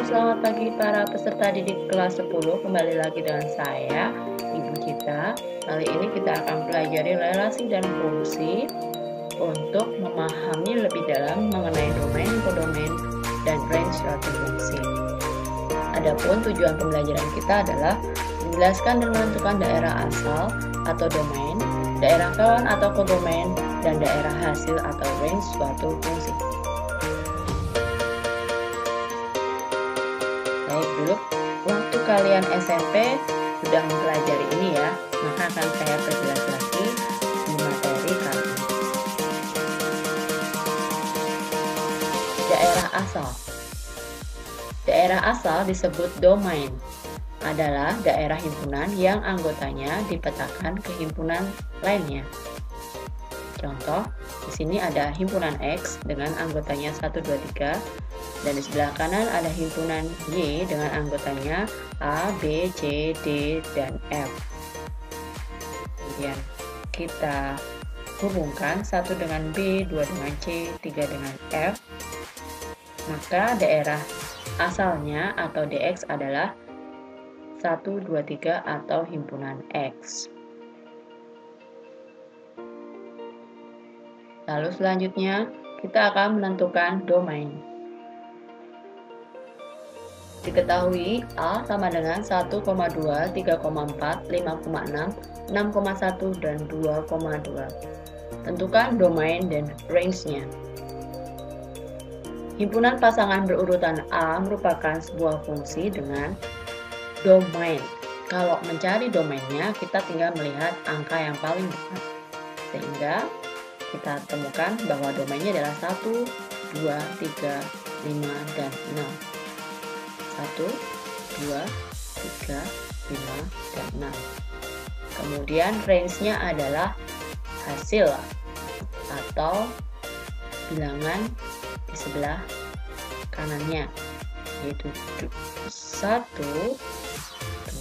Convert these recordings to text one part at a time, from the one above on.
selamat pagi para peserta didik kelas 10. Kembali lagi dengan saya, Ibu Cita. Kali ini kita akan pelajari relasi dan fungsi untuk memahami lebih dalam mengenai domain, kodomain, dan range suatu fungsi. Adapun tujuan pembelajaran kita adalah menjelaskan dan menentukan daerah asal atau domain, daerah kawan atau kodomain, dan daerah hasil atau range suatu fungsi. Baik, dulu waktu kalian SMP sudah mempelajari ini ya, maka akan saya perjelas lagi di materi kali ini. Daerah asal. Daerah asal disebut domain, adalah daerah himpunan yang anggotanya dipetakan ke himpunan lainnya. Contoh, di sini ada himpunan X dengan anggotanya 1, 2, 3, dan di sebelah kanan ada himpunan Y dengan anggotanya A, B, C, D, dan F. Kemudian kita hubungkan 1 dengan B, 2 dengan C, 3 dengan F. Maka daerah asalnya atau DX adalah 1, 2, 3 atau himpunan X. Lalu selanjutnya kita akan menentukan domain. Diketahui A sama dengan 1,2, 3,4, 5,6, 6,1, dan 2,2. Tentukan domain dan range-nya. Himpunan pasangan berurutan A merupakan sebuah fungsi dengan domain. Kalau mencari domainnya, kita tinggal melihat angka yang paling dekat. Sehingga kita temukan bahwa domainnya adalah 1, 2, 3, 5, dan 6. 1, 2, 3, 5, dan 6. Kemudian range-nya adalah hasil atau bilangan di sebelah kanannya, yaitu 1,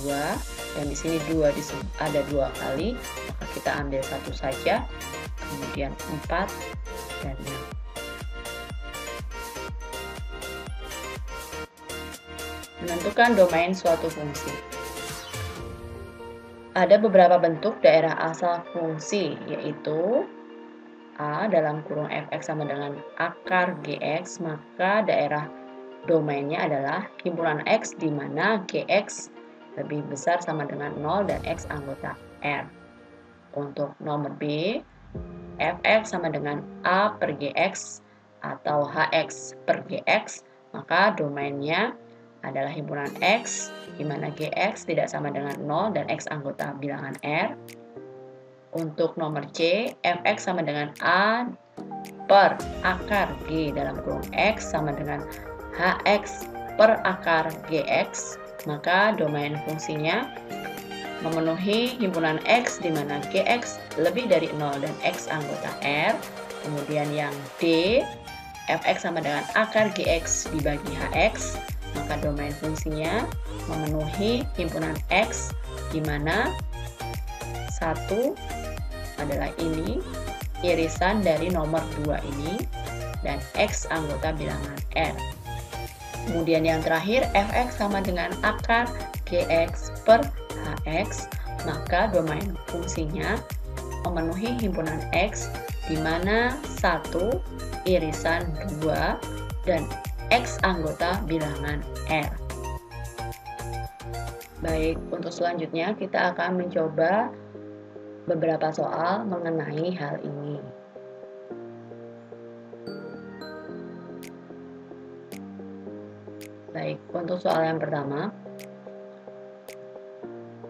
2, dan di sini 2 ada 2 kali, maka kita ambil 1 saja, kemudian 4 dan 6. Menentukan domain suatu fungsi. Ada beberapa bentuk daerah asal fungsi, yaitu A dalam kurung fx sama dengan akar gx, maka daerah domainnya adalah himpunan x di mana gx lebih besar sama dengan 0 dan x anggota R. Untuk nomor B, fx sama dengan A per gx atau hx per gx, maka domainnya adalah himpunan X, di mana Gx tidak sama dengan 0 dan X anggota bilangan R. Untuk nomor C, Fx sama dengan A per akar G dalam kurung X sama dengan Hx per akar Gx, maka domain fungsinya memenuhi himpunan X, di mana Gx lebih dari 0 dan X anggota R. Kemudian yang D, Fx sama dengan akar Gx dibagi Hx, maka domain fungsinya memenuhi himpunan X, di mana 1 adalah ini, irisan dari nomor 2 ini, dan X anggota bilangan R. Kemudian yang terakhir, Fx sama dengan akar Gx per Hx, maka domain fungsinya memenuhi himpunan X, di mana 1 irisan 2 dan X anggota bilangan R. Baik, untuk selanjutnya kita akan mencoba beberapa soal mengenai hal ini. Baik, untuk soal yang pertama,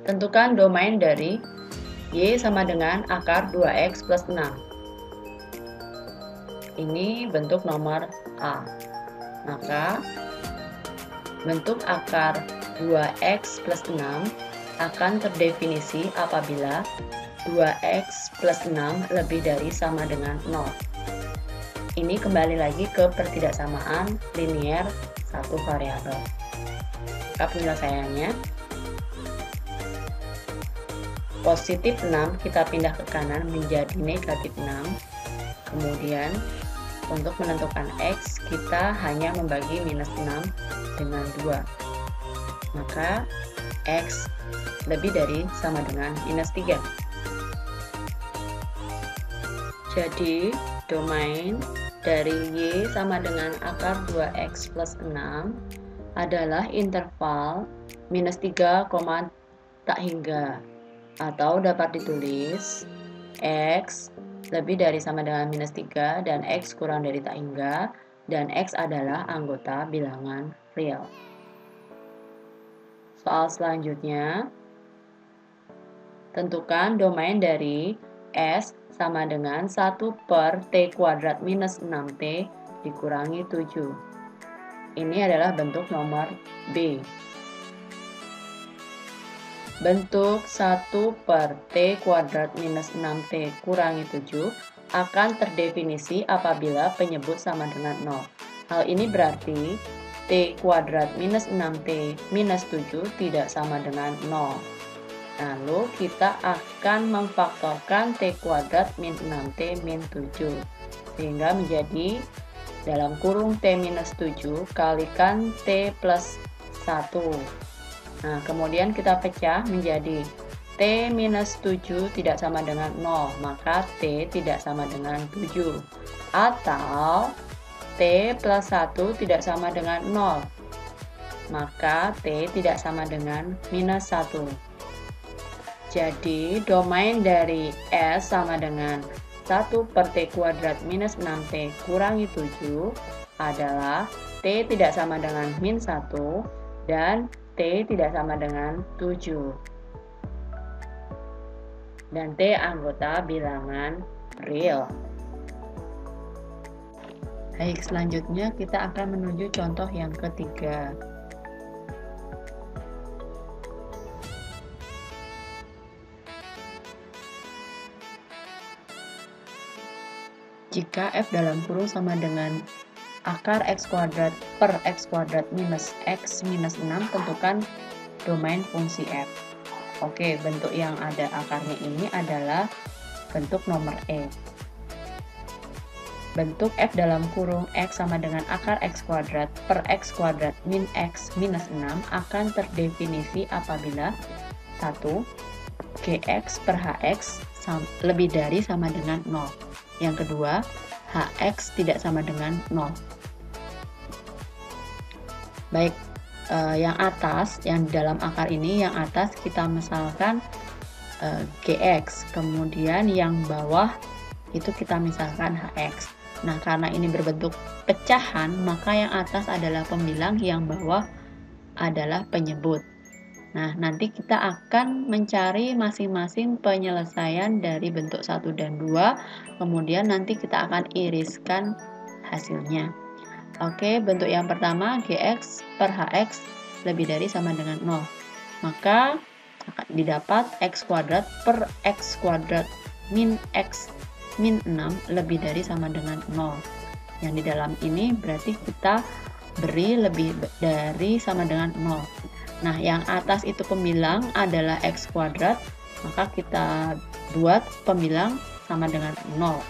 tentukan domain dari Y sama dengan akar 2X plus 6. Ini bentuk nomor A. Maka bentuk akar 2x plus 6 akan terdefinisi apabila 2x plus 6 lebih dari sama dengan 0. Ini kembali lagi ke pertidaksamaan linier satu variabel. Maka penyelesaiannya, positif 6 kita pindah ke kanan menjadi negatif 6. Kemudian untuk menentukan X, kita hanya membagi minus 6 dengan 2. Maka X lebih dari sama dengan minus 3. Jadi domain dari Y sama dengan akar 2X plus 6 adalah interval minus 3, tak hingga, atau dapat ditulis X lebih dari sama dengan minus 3 dan X kurang dari tak hingga, dan X adalah anggota bilangan real. Soal selanjutnya, tentukan domain dari S sama dengan 1 per T kuadrat minus 6T dikurangi 7. Ini adalah bentuk nomor B. Bentuk 1 per T kuadrat minus 6T kurangi 7 akan terdefinisi apabila penyebut sama dengan 0. Hal ini berarti T kuadrat minus 6T minus 7 tidak sama dengan 0. Lalu kita akan memfaktorkan T kuadrat min 6T min 7. Sehingga menjadi dalam kurung T minus 7 kalikan T plus 1. Nah, kemudian kita pecah menjadi T minus 7 tidak sama dengan 0. Maka T tidak sama dengan 7. Atau T plus 1 tidak sama dengan 0. Maka T tidak sama dengan minus 1. Jadi, domain dari S sama dengan 1 per T kuadrat minus 6T kurangi 7 adalah T tidak sama dengan min 1 dan T tidak sama dengan 7. Dan T anggota bilangan real. Baik, selanjutnya kita akan menuju contoh yang ketiga. Jika F dalam kurung sama dengan akar X kuadrat per X kuadrat minus X minus 6, tentukan domain fungsi F. Oke, bentuk yang ada akarnya ini adalah bentuk nomor E. Bentuk F dalam kurung X sama dengan akar X kuadrat per X kuadrat min X minus 6 akan terdefinisi apabila 1. Gx per Hx lebih dari sama dengan 0. Yang kedua, Hx tidak sama dengan 0. Baik, yang atas, yang di dalam akar ini, yang atas kita misalkan Gx, kemudian yang bawah itu kita misalkan Hx. Nah, karena ini berbentuk pecahan, maka yang atas adalah pembilang, yang bawah adalah penyebut. Nah, nanti kita akan mencari masing-masing penyelesaian dari bentuk 1 dan 2, kemudian nanti kita akan iriskan hasilnya. Oke, bentuk yang pertama, Gx per Hx lebih dari sama dengan 0. Maka akan didapat X kuadrat per X kuadrat min X min 6 lebih dari sama dengan 0. Yang di dalam ini berarti kita beri lebih dari sama dengan 0. Nah, yang atas itu pembilang adalah X kuadrat, maka kita buat pembilang sama dengan 0.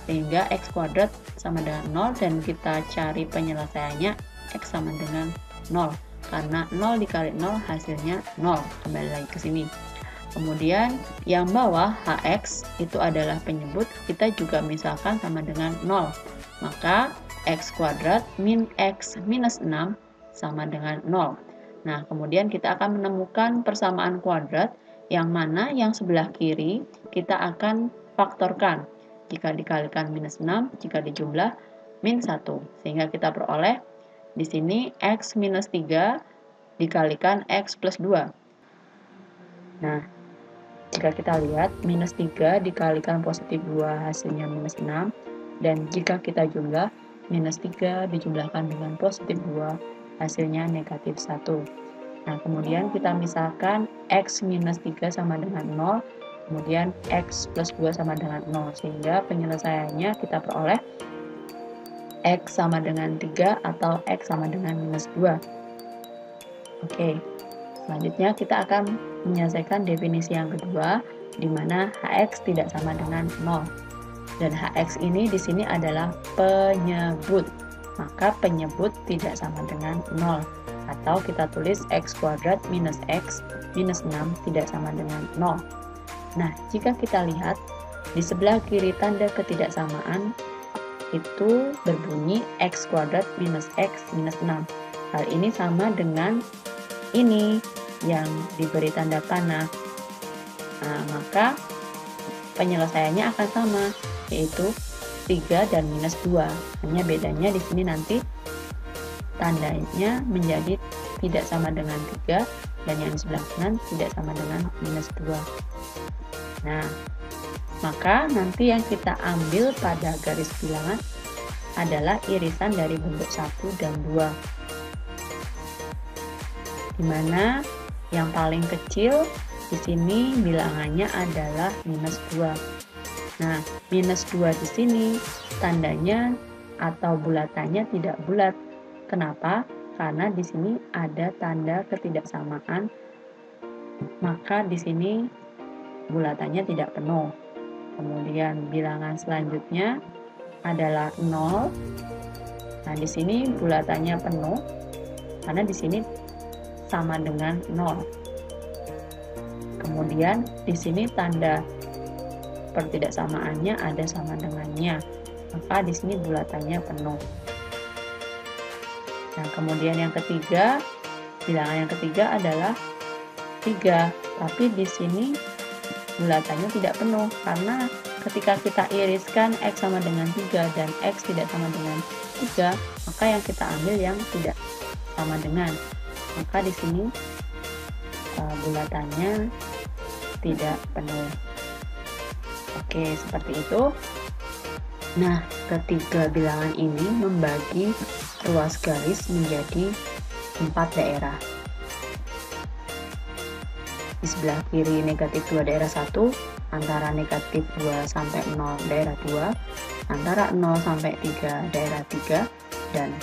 Sehingga X kuadrat sama dengan 0 dan kita cari penyelesaiannya X sama dengan 0. Karena 0 dikali 0 hasilnya 0. Kembali lagi ke sini. Kemudian yang bawah Hx itu adalah penyebut, kita juga misalkan sama dengan 0. Maka X kuadrat min X minus 6 sama dengan 0. Nah, kemudian kita akan menemukan persamaan kuadrat yang mana yang sebelah kiri kita akan faktorkan. Jika dikalikan minus 6, jika dijumlah min 1. Sehingga kita peroleh di sini X minus 3 dikalikan X plus 2. Nah, jika kita lihat minus 3 dikalikan positif 2 hasilnya minus 6. Dan jika kita jumlah minus 3 dijumlahkan dengan positif 2 hasilnya negatif 1. Nah, kemudian kita misalkan X minus 3 sama dengan 0, kemudian X plus 2 sama dengan 0, sehingga penyelesaiannya kita peroleh X sama dengan 3 atau X sama dengan minus 2. Oke, selanjutnya kita akan menyelesaikan definisi yang kedua, di mana Hx tidak sama dengan 0. Dan Hx ini di sini adalah penyebut. Maka penyebut tidak sama dengan 0. Atau kita tulis x kuadrat minus x minus 6 tidak sama dengan 0. Nah, jika kita lihat di sebelah kiri tanda ketidaksamaan itu berbunyi x kuadrat minus x minus 6. Hal ini sama dengan ini yang diberi tanda panah. Nah, maka penyelesaiannya akan sama, yaitu 3 dan minus 2. Hanya bedanya di sini nanti tandanya menjadi tidak sama dengan 3 dan yang di sebelah kanan tidak sama dengan minus 2. Nah, maka nanti yang kita ambil pada garis bilangan adalah irisan dari bentuk 1 dan 2. Dimana yang paling kecil di sini bilangannya adalah minus 2. Nah, minus 2 di sini tandanya atau bulatannya tidak bulat. Kenapa? Karena di sini ada tanda ketidaksamaan, maka di sini bulatannya tidak penuh. Kemudian bilangan selanjutnya adalah 0. Nah, di sini bulatannya penuh karena di sini sama dengan 0. Kemudian di sini tanda pertidaksamaannya ada sama dengannya, maka di sini bulatannya penuh. Nah, kemudian yang ketiga, bilangan yang ketiga adalah 3, tapi di sini bulatannya tidak penuh karena ketika kita iriskan x sama dengan 3 dan x tidak sama dengan 3, maka yang kita ambil yang tidak sama dengan. Maka di sini bulatannya tidak penuh. Oke, seperti itu. Nah, ketiga bilangan ini membagi ruas garis menjadi 4 daerah. Di sebelah kiri negatif 2 daerah 1, antara negatif 2 sampai 0 daerah 2, antara 0 sampai 3 daerah 3, dan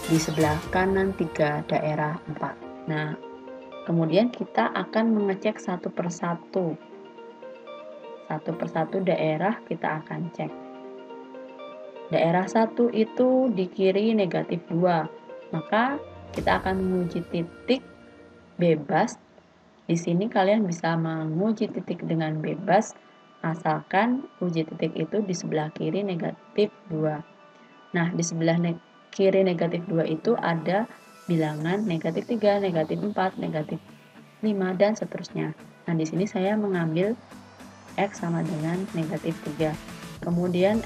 di sebelah kanan 3 daerah 4. Nah, kemudian kita akan mengecek satu persatu. Satu persatu daerah kita akan cek. Daerah 1 itu di kiri negatif 2, maka kita akan menguji titik bebas. Di sini kalian bisa menguji titik dengan bebas, asalkan uji titik itu di sebelah kiri negatif 2. Nah, di sebelah kiri negatif 2 itu ada bilangan negatif 3, negatif 4, negatif 5, dan seterusnya. Nah, di sini saya mengambil x sama dengan negatif 3. Kemudian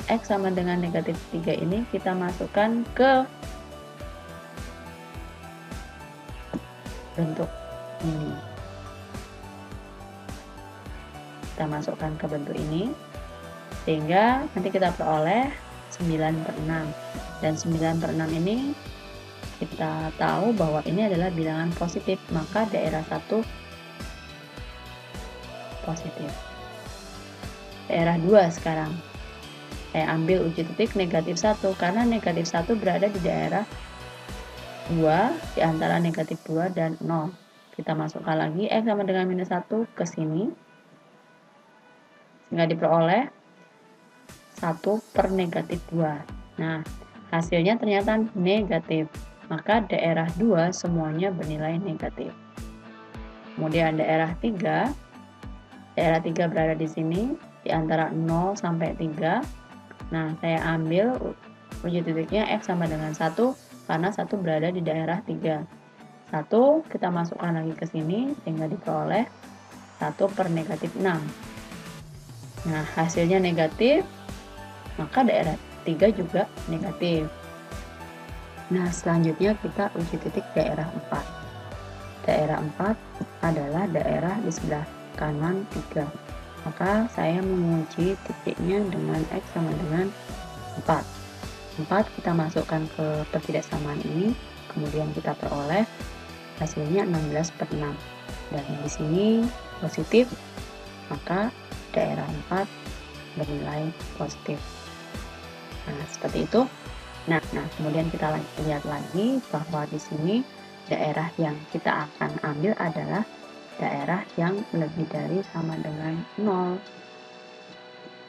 x sama dengan negatif 3 ini kita masukkan ke bentuk ini. Kita masukkan ke bentuk ini, sehingga nanti kita peroleh 9/6. Dan 9/6 ini kita tahu bahwa ini adalah bilangan positif, maka daerah 1 positif. Daerah 2 sekarang. Saya ambil uji titik negatif 1, karena negatif 1 berada di daerah 2, di antara negatif 2 dan 0. Kita masukkan lagi x sama dengan minus 1 ke sini, sehingga diperoleh 1 per negatif 2. Nah, hasilnya ternyata negatif, maka daerah 2 semuanya bernilai negatif. Kemudian daerah 3 berada di sini, di antara 0 sampai 3. Nah, saya ambil uji titiknya x sama dengan 1, karena 1 berada di daerah 3. 1 kita masukkan lagi ke sini, sehingga diperoleh 1 per negatif 6. Nah, hasilnya negatif, maka daerah 3 juga negatif. Nah, selanjutnya kita uji titik daerah 4. Daerah 4 adalah daerah di sebelah kanan 3. Maka saya menguji titiknya dengan x sama dengan 4. 4 kita masukkan ke pertidaksamaan ini, kemudian kita peroleh hasilnya 16/6. Dan di sini positif, maka daerah 4 bernilai positif. Nah, seperti itu. Nah, kemudian kita lihat lagi bahwa di sini daerah yang kita akan ambil adalah daerah yang lebih dari sama dengan 0.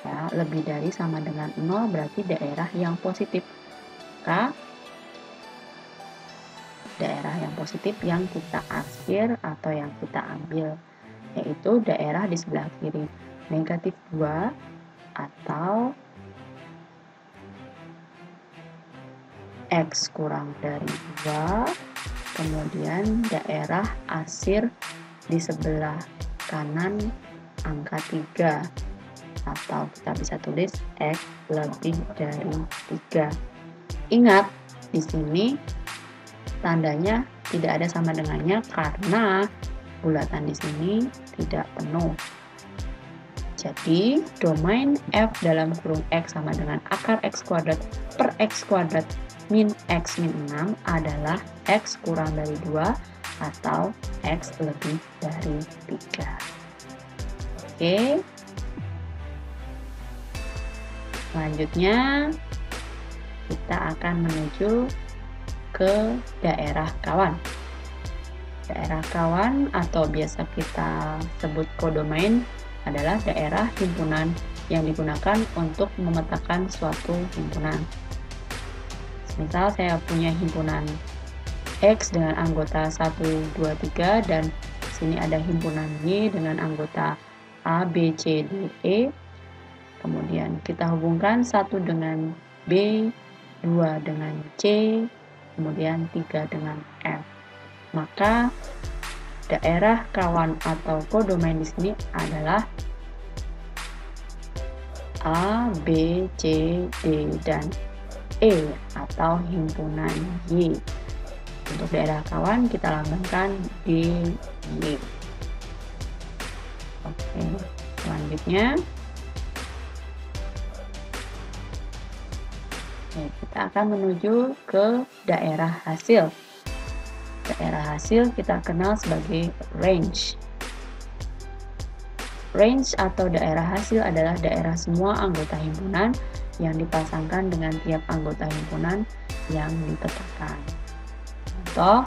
Ya, lebih dari sama dengan 0 berarti daerah yang positif. Maka daerah positif yang kita arsir atau yang kita ambil, yaitu daerah di sebelah kiri, negatif 2 atau X kurang dari 2, kemudian daerah arsir di sebelah kanan angka 3, atau kita bisa tulis X lebih dari 3. Ingat, di sini tandanya tidak ada sama dengannya karena bulatan di sini tidak penuh. Jadi, domain F dalam kurung X sama dengan akar X kuadrat per X kuadrat min X min 6 adalah X kurang dari 2 atau X lebih dari 3. Oke. Selanjutnya, kita akan menuju ke daerah kawan. Daerah kawan atau biasa kita sebut kodomain adalah daerah himpunan yang digunakan untuk memetakan suatu himpunan. Misal saya punya himpunan X dengan anggota 1, 2, 3 dan sini ada himpunan Y dengan anggota A, B, C, D, E. Kemudian kita hubungkan 1 dengan B, 2 dengan C, kemudian 3 dengan F. Maka daerah kawan atau kodomain di sini adalah A, B, C, D, dan E atau himpunan Y. Untuk daerah kawan kita lambangkan D, Y. Oke, selanjutnya kita akan menuju ke daerah hasil. Daerah hasil kita kenal sebagai range. Range atau daerah hasil adalah daerah semua anggota himpunan yang dipasangkan dengan tiap anggota himpunan yang dipetakan. Contoh,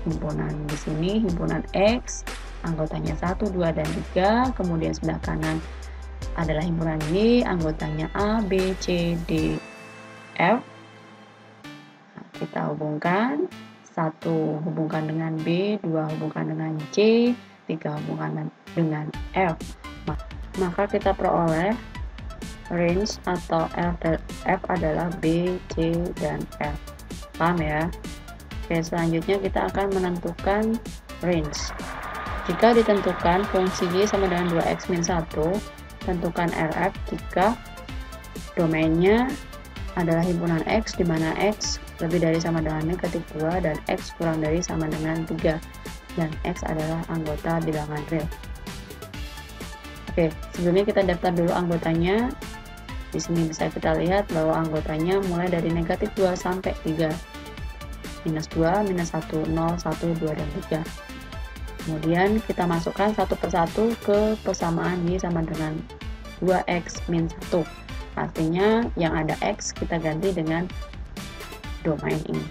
himpunan di sini, himpunan X, anggotanya 1, 2, dan 3, kemudian sebelah kanan adalah himpunan Y, anggotanya A, B, C, D, F. Nah, kita hubungkan, 1 hubungkan dengan B, 2 hubungkan dengan C, 3 hubungkan dengan F. Maka kita peroleh range atau F adalah B, C, dan F. Paham ya? Oke, selanjutnya kita akan menentukan range. Jika ditentukan fungsi Y sama dengan 2X min 1, tentukan RF jika domainnya adalah himpunan X di mana X lebih dari sama dengan negatif 2 dan X kurang dari sama dengan 3 dan X adalah anggota bilangan real. Oke, sebelumnya kita daftar dulu anggotanya. Di sini bisa kita lihat bahwa anggotanya mulai dari negatif 2 sampai 3. Minus 2, minus 1, 0, 1, 2, dan 3. Kemudian kita masukkan satu persatu ke persamaan Y sama dengan 2X min 1. Artinya yang ada X kita ganti dengan domain ini.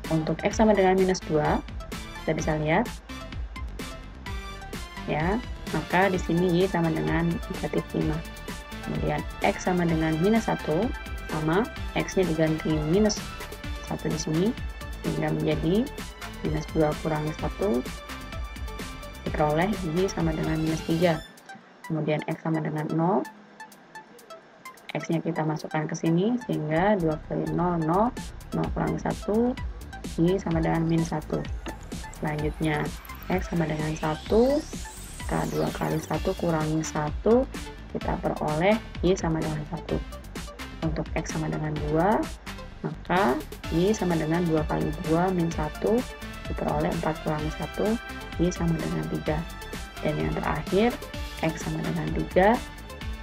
Untuk X sama dengan minus 2, kita bisa lihat. Ya, maka di sini Y sama dengan negatif 5. Kemudian X sama dengan minus 1, sama X-nya diganti minus 1 di sini, sehingga menjadi minus 2 kurangi 1, diperoleh Y sama dengan minus 3. Kemudian X sama dengan 0, X-nya kita masukkan ke sini, sehingga 2 kali 0, 0, 0 kurangi 1, Y sama dengan minus 1. Selanjutnya, X sama dengan 1, kita 2 kali 1 kurangi 1, kita peroleh Y sama dengan 1. Untuk X sama dengan 2, maka Y sama dengan 2 kali 2 min 1, diperoleh 4 kurangi 1, Y sama dengan 3. Dan yang terakhir, X sama dengan 3,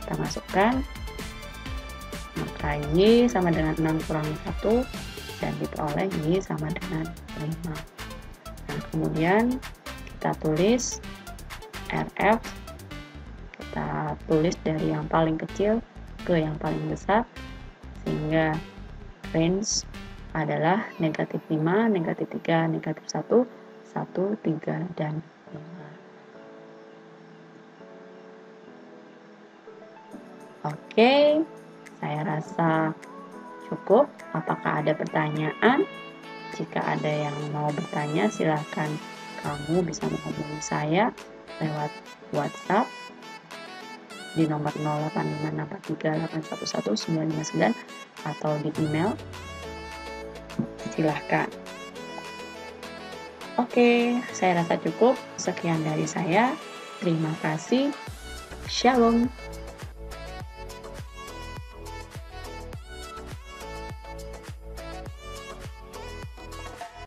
kita masukkan, maka Y sama dengan 6 kurangi 1, dan diperoleh Y sama dengan 5. Nah, kemudian kita tulis RF, kita tulis dari yang paling kecil ke yang paling besar, sehingga range adalah negatif 5, negatif 3, negatif 1, 1, 3, dan 5. Oke, saya rasa cukup. Apakah ada pertanyaan? Jika ada yang mau bertanya, silahkan kamu bisa menghubungi saya lewat WhatsApp di nomor 085643811959 atau di email. Silahkan. Oke, saya rasa cukup. Sekian dari saya. Terima kasih. Shalom.